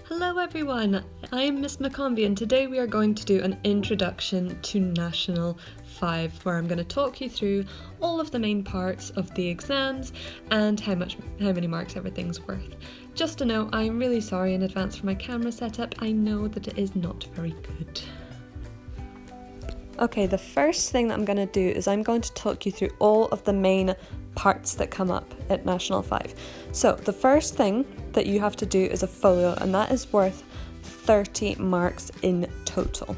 Hello everyone, I am Miss McConvey and today we are going to do an introduction to National 5 where I'm going to talk you through all of the main parts of the exams and how many marks everything's worth. Just to know, I'm really sorry in advance for my camera setup. I know that it is not very good. Okay, the first thing that I'm going to do is I'm going to talk you through all of the main parts that come up at National 5. So the first thing that you have to do is a folio, and that is worth 30 marks in total.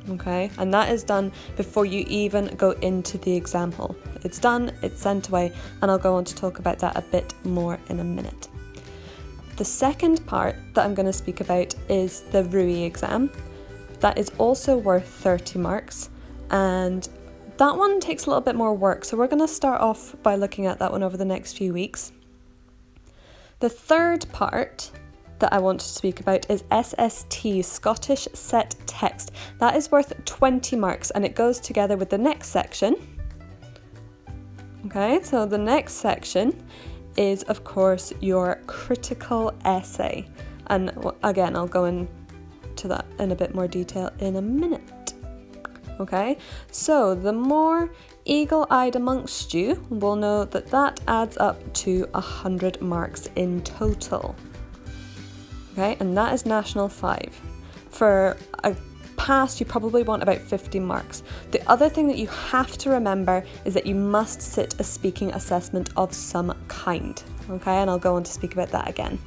Okay, and that is done before you even go into the exam hall. It's done, it's sent away, and I'll go on to talk about that a bit more in a minute. The second part that I'm going to speak about is the RUI exam. That is also worth 30 marks, and that one takes a little bit more work, so we're going to start off by looking at that one over the next few weeks. The third part that I want to speak about is SST, Scottish Set Text. That is worth 20 marks, and it goes together with the next section. Okay, so the next section is, of course, your critical essay, and again, I'll go into that in a bit more detail in a minute. Okay, so the more eagle-eyed amongst you will know that that adds up to 100 marks in total. Okay, and that is National 5. For a pass, you probably want about 50 marks. The other thing that you have to remember is that you must sit a speaking assessment of some kind. Okay, and I'll go on to speak about that again.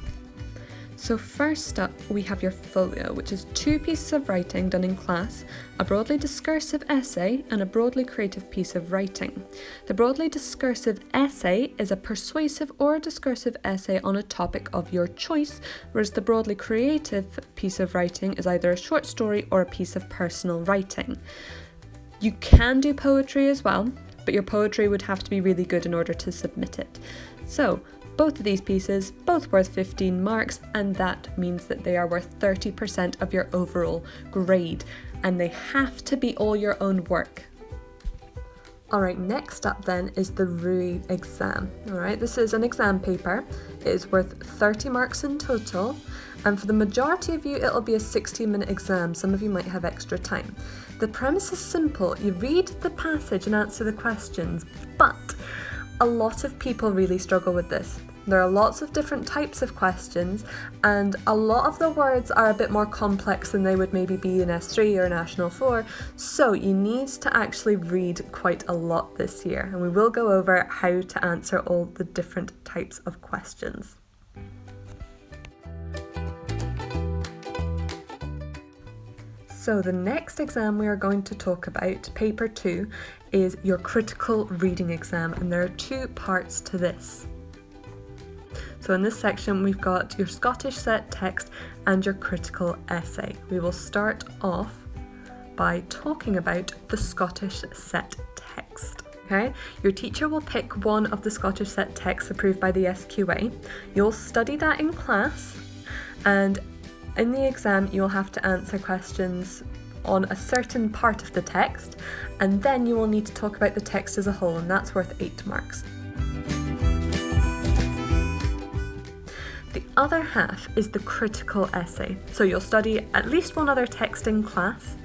So first up, we have your folio, which is 2 pieces of writing done in class, a broadly discursive essay and a broadly creative piece of writing. The broadly discursive essay is a persuasive or discursive essay on a topic of your choice, whereas the broadly creative piece of writing is either a short story or a piece of personal writing. You can do poetry as well, but your poetry would have to be really good in order to submit it. So, both of these pieces, both worth 15 marks, and that means that they are worth 30% of your overall grade, and they have to be all your own work. Alright, next up then is the RUI exam. Alright, this is an exam paper. It is worth 30 marks in total, and for the majority of you it'll be a 60-minute exam. Some of you might have extra time. The premise is simple. You read the passage and answer the questions, but a lot of people really struggle with this. There are lots of different types of questions, and a lot of the words are a bit more complex than they would maybe be in S3 or National 4, so you need to actually read quite a lot this year, and we will go over how to answer all the different types of questions. So the next exam we are going to talk about, paper 2, is your critical reading exam, and there are 2 parts to this. So in this section we've got your Scottish set text and your critical essay. We will start off by talking about the Scottish set text. Okay, your teacher will pick one of the Scottish set texts approved by the SQA. You'll study that in class, and in the exam you'll have to answer questions on a certain part of the text, and then you will need to talk about the text as a whole, and that's worth 8 marks. The other half is the critical essay. So you'll study at least one other text in class.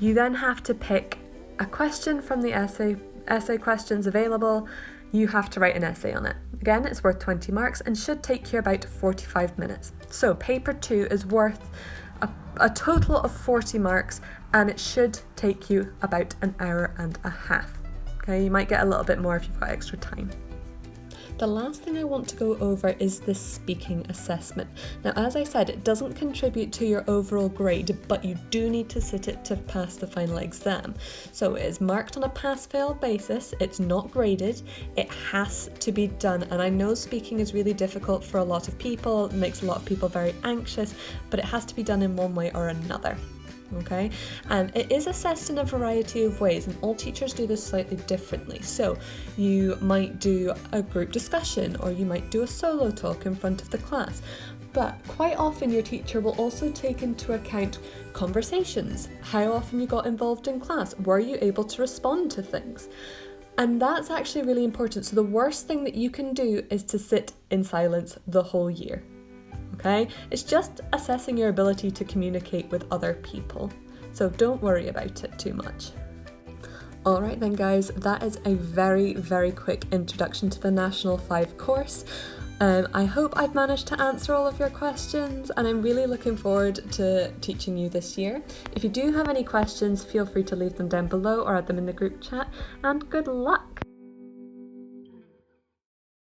You then have to pick a question from the essay questions available. You have to write an essay on it. Again, it's worth 20 marks and should take you about 45 minutes. So paper 2 is worth a total of 40 marks, and it should take you about an hour and a half. Okay, you might get a little bit more if you've got extra time. The last thing I want to go over is the speaking assessment. Now, as I said, it doesn't contribute to your overall grade, but you do need to sit it to pass the final exam. So it is marked on a pass-fail basis, it's not graded, it has to be done. And I know speaking is really difficult for a lot of people, it makes a lot of people very anxious, but it has to be done in one way or another. Okay, and it is assessed in a variety of ways, and all teachers do this slightly differently. So you might do a group discussion, or you might do a solo talk in front of the class, but quite often your teacher will also take into account conversations, how often you got involved in class, were you able to respond to things, and that's actually really important. So the worst thing that you can do is to sit in silence the whole year. okay? It's just assessing your ability to communicate with other people. So don't worry about it too much. Alright then guys, that is a very, very quick introduction to the National 5 course. I hope I've managed to answer all of your questions, and I'm really looking forward to teaching you this year. If you do have any questions, feel free to leave them down below or add them in the group chat, and good luck!